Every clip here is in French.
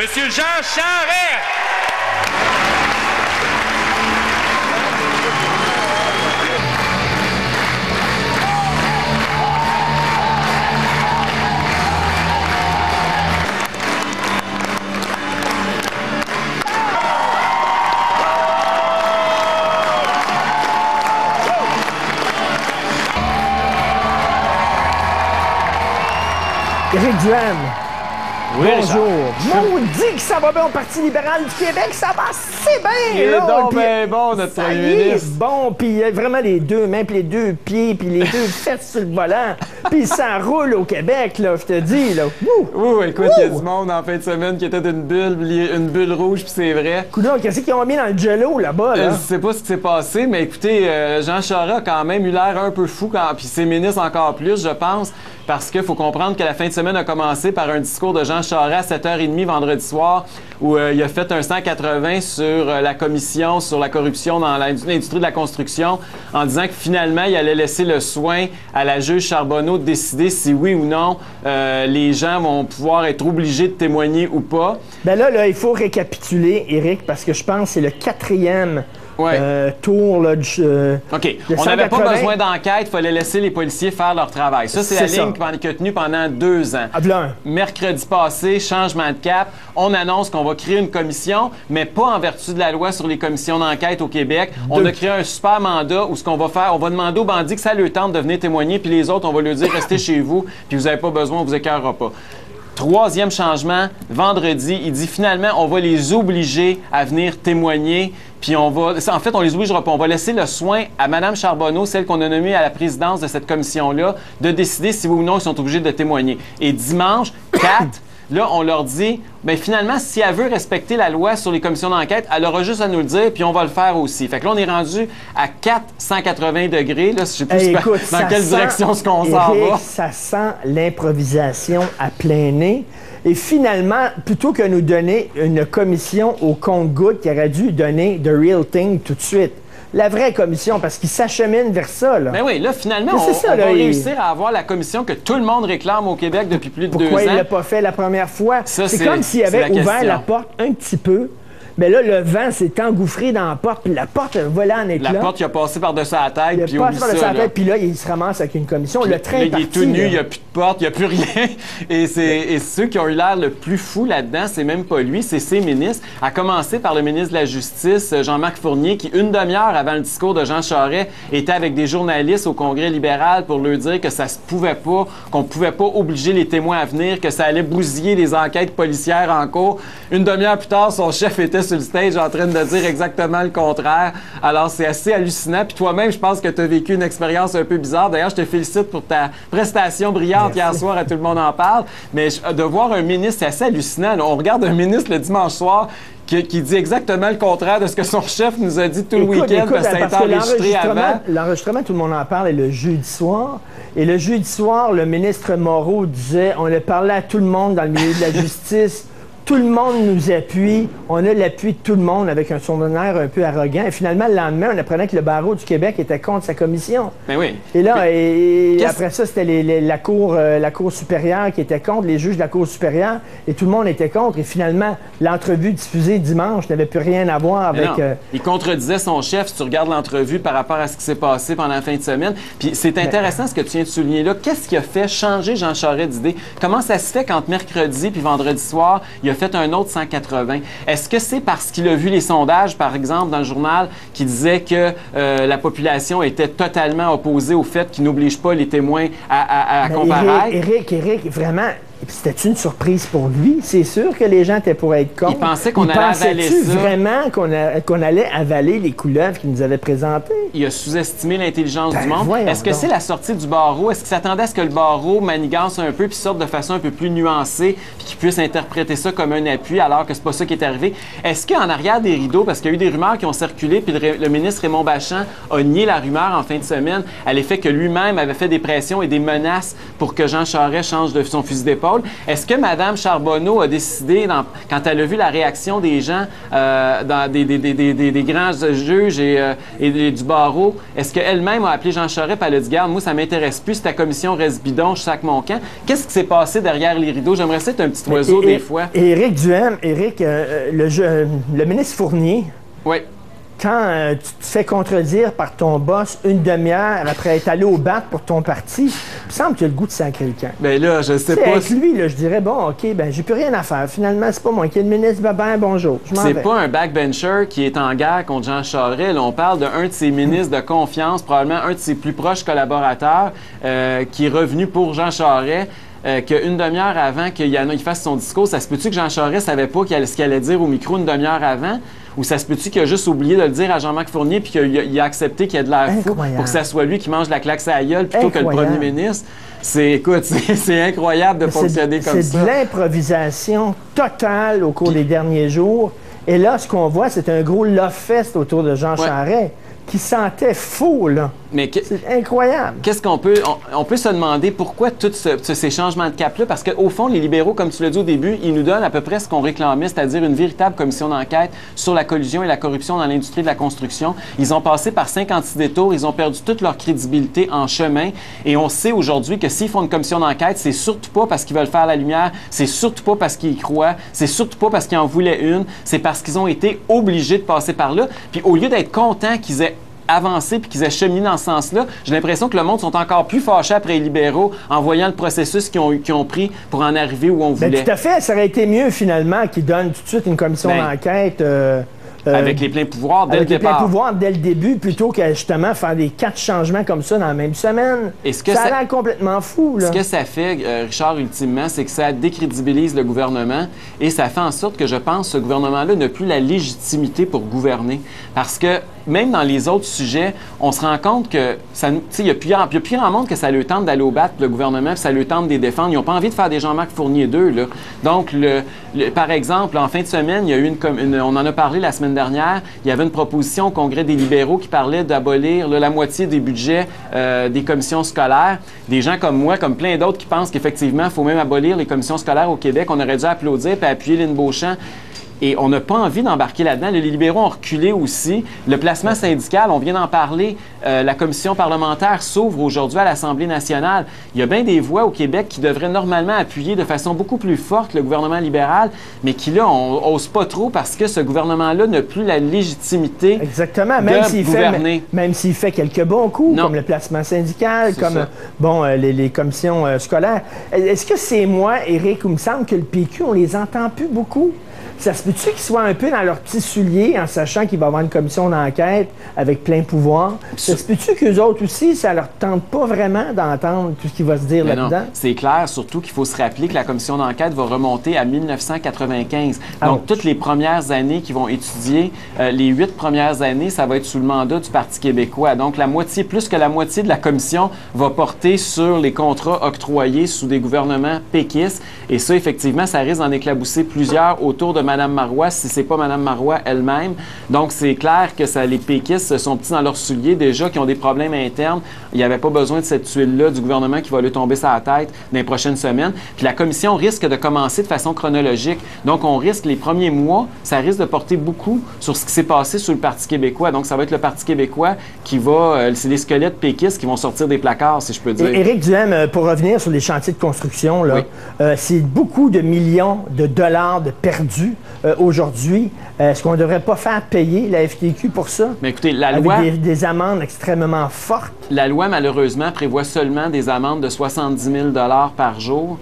Monsieur Jean Charest. Éric Duhaime. Oui, bonjour. Maudit que ça va bien au Parti libéral du Québec, ça va assez bien. Il est là, donc puis bien bon, notre ça premier y est ministre. bon, puis il a vraiment les deux mains, puis les deux pieds, puis les deux fesses sur le volant. Puis ça roule au Québec, là, je te dis, là. Ouh, écoute, il y a du monde en fin de semaine qui était d'une bulle rouge, puis c'est vrai. Coudonc, qu'est-ce qu'ils ont mis dans le jello, là-bas, là? Je sais pas ce qui s'est passé, mais écoutez, Jean Charest a quand même eu l'air un peu fou, puis ses ministres encore plus, je pense, parce qu'il faut comprendre que la fin de semaine a commencé par un discours de Jean Charest à 7h30 vendredi soir, où il a fait un 180 sur la commission sur la corruption dans l'industrie de la construction, en disant que finalement, il allait laisser le soin à la juge Charbonneau de décider si oui ou non les gens vont pouvoir être obligés de témoigner ou pas. Ben là, il faut récapituler, Éric, parce que je pense que c'est le 4e tour là, OK. On n'avait pas besoin d'enquête, il fallait laisser les policiers faire leur travail. Ça, c'est la ligne qui a tenu pendant 2 ans. Mercredi passé, changement de cap, on annonce qu'on va créer une commission, mais pas en vertu de la loi sur les commissions d'enquête au Québec. On a créé un super mandat où ce qu'on va faire, on va demander aux bandits que ça leur tente de venir témoigner, puis les autres, on va leur dire restez chez vous, puis vous n'avez pas besoin, on vous écœurera pas. 3e changement, vendredi, il dit finalement, on va les obliger à venir témoigner. Puis on va... En fait, on les obligera pas. On va laisser le soin à Mme Charbonneau, celle qu'on a nommée à la présidence de cette commission-là, de décider si oui ou non ils sont obligés de témoigner. Et dimanche, 4, là, on leur dit, bien finalement, si elle veut respecter la loi sur les commissions d'enquête, elle aura juste à nous le dire, puis on va le faire aussi. Fait que là, on est rendu à 480 degrés. Là, je sais plus dans quelle direction ce qu'on s'en va. Ça sent l'improvisation à plein nez. Et finalement, plutôt que nous donner une commission au compte-gouttes, qui aurait dû donner The Real Thing tout de suite. La vraie commission, parce qu'ils s'acheminent vers ça, là. Mais oui, là, finalement, on va réussir à avoir la commission que tout le monde réclame au Québec depuis plus de 2 ans. Pourquoi il ne l'a pas fait la première fois? C'est comme s'il avait ouvert la porte un petit peu. Mais là, le vent s'est engouffré dans la porte, puis la porte a volé en éclats. La porte, il a passé par-dessus la tête, puis puis là, il se ramasse avec une commission. Le train est parti. Il est tout nu, il n'y a plus de porte, il n'y a plus rien. Et ceux qui ont eu l'air le plus fou là-dedans, c'est même pas lui, c'est ses ministres. À commencer par le ministre de la Justice, Jean-Marc Fournier, qui, une demi-heure avant le discours de Jean Charest, était avec des journalistes au Congrès libéral pour leur dire que ça se pouvait pas, qu'on ne pouvait pas obliger les témoins à venir, que ça allait bousiller les enquêtes policières en cours. Une demi-heure plus tard, son chef était sur le stage en train de dire exactement le contraire. Alors, c'est assez hallucinant. Puis toi-même, je pense que tu as vécu une expérience un peu bizarre. D'ailleurs, je te félicite pour ta prestation brillante hier soir à Tout le monde en parle. Mais de voir un ministre, c'est assez hallucinant. Là, on regarde un ministre le dimanche soir qui dit exactement le contraire de ce que son chef nous a dit tout le week-end, parce que ça a été enregistré avant. L'enregistrement, Tout le monde en parle, est le jeudi soir. Et le jeudi soir, le ministre Moreau disait, on a parlé à tout le monde dans le milieu de la justice. Tout le monde nous appuie. On a l'appui de tout le monde avec son honneur un peu arrogant. Et finalement, le lendemain, on apprenait que le barreau du Québec était contre sa commission. Mais oui. Et là, après ça, c'était la cour supérieure qui était contre, les juges de la Cour supérieure, et tout le monde était contre. Et finalement, l'entrevue diffusée dimanche n'avait plus rien à voir avec... Il contredisait son chef, si tu regardes l'entrevue par rapport à ce qui s'est passé pendant la fin de semaine. Puis c'est intéressant ce que tu viens de souligner là. Qu'est-ce qui a fait changer Jean Charest d'idée? Comment ça se fait qu'entre mercredi puis vendredi soir, il a fait un autre 180. Est-ce que c'est parce qu'il a vu les sondages, par exemple, dans le journal, qui disaient que la population était totalement opposée au fait qu'il n'oblige pas les témoins à comparaître? Éric, vraiment... C'était une surprise pour lui. C'est sûr que les gens étaient pour être contre. Il pensait qu'on allait avaler ça. Vraiment qu'on allait avaler les couleuvres qu'il nous avait présentées? Il a sous-estimé l'intelligence du monde. Est-ce que c'est la sortie du barreau? Est-ce qu'il s'attendait à ce que le barreau manigance un peu puis sorte de façon un peu plus nuancée puis qu'il puisse interpréter ça comme un appui alors que c'est pas ça qui est arrivé? Est-ce qu'en arrière des rideaux, parce qu'il y a eu des rumeurs qui ont circulé puis le ministre Raymond Bachand a nié la rumeur en fin de semaine à l'effet que lui-même avait fait des pressions et des menaces pour que Jean Charest change de son fusil d'épaule? Est-ce que Mme Charbonneau a décidé, quand elle a vu la réaction des gens, des grands juges et du barreau, barreaux, est-ce qu'elle-même a appelé Jean Charest et elle a dit, garde, moi, ça m'intéresse plus, si ta commission reste bidon, je sac mon camp. Qu'est-ce qui s'est passé derrière les rideaux? J'aimerais ça être un petit oiseau des fois. Éric Duhem, le ministre Fournier, oui. Quand tu te fais contredire par ton boss une demi-heure après être allé au bat pour ton parti, il me semble que tu as le goût de sacrer le camp. Ben là, je sais pas. Avec lui, là, je dirais, bon, OK, ben j'ai plus rien à faire. Finalement, c'est pas moi qui est le ministre. Ben, bonjour. C'est pas un backbencher qui est en guerre contre Jean Charest. Là, on parle d'un de ses ministres de confiance, probablement un de ses plus proches collaborateurs, qui est revenu pour Jean Charest. Qu'une demi-heure avant qu'il fasse son discours, ça se peut-tu que Jean Charest savait pas ce qu'il allait dire au micro une demi-heure avant? Ou ça se peut-tu qu'il a juste oublié de le dire à Jean-Marc Fournier puis qu'il a accepté qu'il y ait de l'air fou pour que ça soit lui qui mange la claque à la gueule plutôt que le premier ministre? Écoute, c'est incroyable de fonctionner comme ça. C'est de l'improvisation totale au cours des derniers jours. Et là, ce qu'on voit, c'est un gros love fest autour de Jean Charest qui sentait fou, là. C'est incroyable. Qu'est-ce qu'on peut... On peut se demander pourquoi tous ces changements de cap-là, parce qu'au fond, les libéraux, comme tu l'as dit au début, ils nous donnent à peu près ce qu'on réclamait, c'est-à-dire une véritable commission d'enquête sur la collusion et la corruption dans l'industrie de la construction. Ils ont passé par 56 détours, ils ont perdu toute leur crédibilité en chemin, et on sait aujourd'hui que s'ils font une commission d'enquête, c'est surtout pas parce qu'ils veulent faire la lumière, c'est surtout pas parce qu'ils y croient, c'est surtout pas parce qu'ils en voulaient une, c'est parce qu'ils ont été obligés de passer par là. Puis au lieu d'être contents qu'ils aient avancé puis qu'ils aient cheminé dans ce sens-là, j'ai l'impression que le monde sont encore plus fâchés après les libéraux en voyant le processus qu'ils ont pris pour en arriver où on voulait. Bien, tout à fait. Ça aurait été mieux, finalement, qu'ils donnent tout de suite une commission d'enquête... avec les pleins pouvoirs dès le départ. Avec les pleins pouvoirs dès le début, plutôt que justement faire des 4 changements comme ça dans la même semaine. Ça a l'air complètement fou, là. Ce que ça fait, Richard, ultimement, c'est que ça décrédibilise le gouvernement et ça fait en sorte que, je pense, ce gouvernement-là n'a plus la légitimité pour gouverner. Parce que même dans les autres sujets, on se rend compte que il y a plus grand monde que ça lui tente d'aller au bat, le gouvernement, puis ça lui tente de les défendre. Ils n'ont pas envie de faire des Jean-Marc Fournier 2, là. Donc, par exemple, en fin de semaine, il y a eu on en a parlé la semaine dernière, il y avait une proposition au Congrès des libéraux qui parlait d'abolir la moitié des budgets des commissions scolaires. Des gens comme moi, comme plein d'autres qui pensent qu'effectivement, il faut même abolir les commissions scolaires au Québec. On aurait dû applaudir et appuyer Lynn Beauchamp. Et on n'a pas envie d'embarquer là-dedans. Les libéraux ont reculé aussi. Le placement syndical, on vient d'en parler. La commission parlementaire s'ouvre aujourd'hui à l'Assemblée nationale. Il y a bien des voix au Québec qui devraient normalement appuyer de façon beaucoup plus forte le gouvernement libéral, mais qui, là, on n'ose pas trop parce que ce gouvernement-là n'a plus la légitimité de gouverner. Même s'il fait quelques bons coups, comme le placement syndical, comme les commissions scolaires. Est-ce que c'est moi, Éric, où il me semble que le PQ, on les entend plus beaucoup? Ça se peut-tu qu'ils soient un peu dans leurs petits souliers en sachant qu'il va y avoir une commission d'enquête avec plein pouvoir? Ça se peut-tu qu'eux autres aussi, ça leur tente pas vraiment d'entendre tout ce qui va se dire là-dedans? C'est clair, surtout qu'il faut se rappeler que la commission d'enquête va remonter à 1995. Donc, toutes les premières années qu'ils vont étudier, les 8 premières années, ça va être sous le mandat du Parti québécois. Donc, plus que la moitié de la commission va porter sur les contrats octroyés sous des gouvernements péquistes. Et ça, effectivement, ça risque d'en éclabousser plusieurs autour de Mme Marois, si c'est pas Mme Marois elle-même. Donc, c'est clair que les péquistes sont petits dans leurs souliers, déjà, qui ont des problèmes internes. Il n'y avait pas besoin de cette tuile-là du gouvernement qui va lui tomber sur la tête dans les prochaines semaines. Puis la commission risque de commencer de façon chronologique. Donc, on risque, les premiers mois, ça risque de porter beaucoup sur ce qui s'est passé sur le Parti québécois. Donc, ça va être le Parti québécois qui va... c'est les squelettes péquistes qui vont sortir des placards, si je peux dire. Éric Duhem, pour revenir sur les chantiers de construction, là, c'est beaucoup de millions de dollars de perdus aujourd'hui. Est-ce qu'on ne devrait pas faire payer la FTQ pour ça? Mais écoutez, la avec loi... des amendes extrêmement fortes. La loi, malheureusement, prévoit seulement des amendes de 70 000 $ par jour.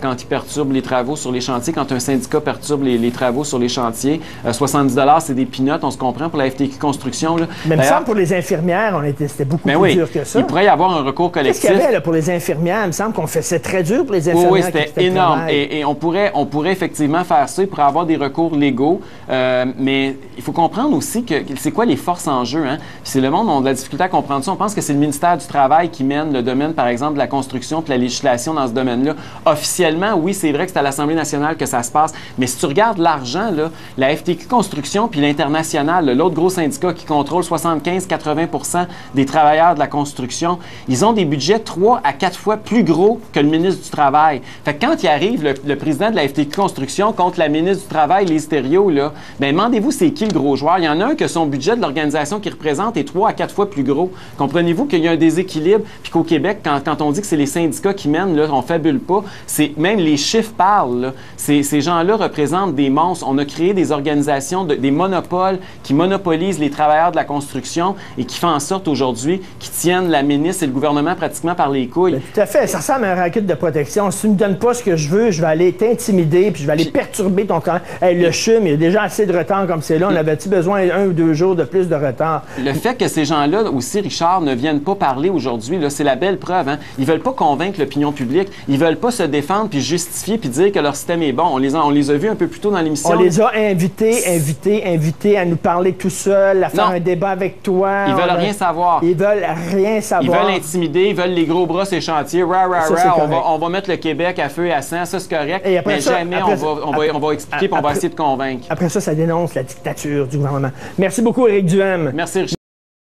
Quand ils perturbent les travaux sur les chantiers, quand un syndicat perturbe les travaux sur les chantiers. 70 $, c'est des peanuts, on se comprend, pour la FTQ Construction. Là. Mais il me semble pour les infirmières, c'était beaucoup plus dur que ça. Il pourrait y avoir un recours collectif. Qu'est-ce qu'il y avait là, pour les infirmières? Il me semble qu'on faisait très dur pour les infirmières. Oui, c'était énorme. Et on pourrait effectivement faire ça. Il pourrait avoir des recours légaux. Mais il faut comprendre aussi que c'est quoi les forces en jeu. Hein? C'est le monde, on a de la difficulté à comprendre ça. On pense que c'est le ministère du Travail qui mène le domaine, par exemple, de la construction et de la législation dans ce domaine-là. officiellement, oui, c'est vrai que c'est à l'Assemblée nationale que ça se passe, mais si tu regardes l'argent, là, la FTQ Construction puis l'International, l'autre gros syndicat qui contrôle 75-80 des travailleurs de la construction, ils ont des budgets 3 à 4 fois plus gros que le ministre du Travail. Fait que quand il arrive, le président de la FTQ Construction contre la ministre du Travail, les stéréos, là, bien, demandez-vous c'est qui le gros joueur. Il y en a un que son budget de l'organisation qu'il représente est 3 à 4 fois plus gros. Comprenez-vous qu'il y a un déséquilibre, puis qu'au Québec, quand on dit que c'est les syndicats qui mènent, là, on fabule pas, c'est même les chiffres parlent. Là. Ces gens-là représentent des monstres. On a créé des organisations, des monopoles qui monopolisent les travailleurs de la construction et qui font en sorte aujourd'hui qu'ils tiennent la ministre et le gouvernement pratiquement par les couilles. Bien, tout à fait. Ça ressemble à un racket de protection. Si tu ne me donnes pas ce que je veux, je vais aller t'intimider puis je vais aller perturber ton camp. Hey, le CHUM, il y a déjà assez de retard comme c'est là. On avait-tu besoin 1 ou 2 jours de plus de retard? Le fait que ces gens-là aussi, Richard, ne viennent pas parler aujourd'hui, c'est la belle preuve. Hein? Ils veulent pas convaincre l'opinion publique. Ils veulent pas se défendre puis justifier puis dire que leur système est bon. On les a vus un peu plus tôt dans l'émission. On les a invités à nous parler tout seuls, à faire un débat avec toi. Ils veulent rien savoir. Ils veulent rien savoir. Ils veulent intimider, ils veulent les gros bras ces chantiers. On va mettre le Québec à feu et à sang, ça c'est correct. Mais jamais on va expliquer et on va essayer de convaincre. Après ça, ça dénonce la dictature du gouvernement. Merci beaucoup, Éric Duhem. Merci, Richard.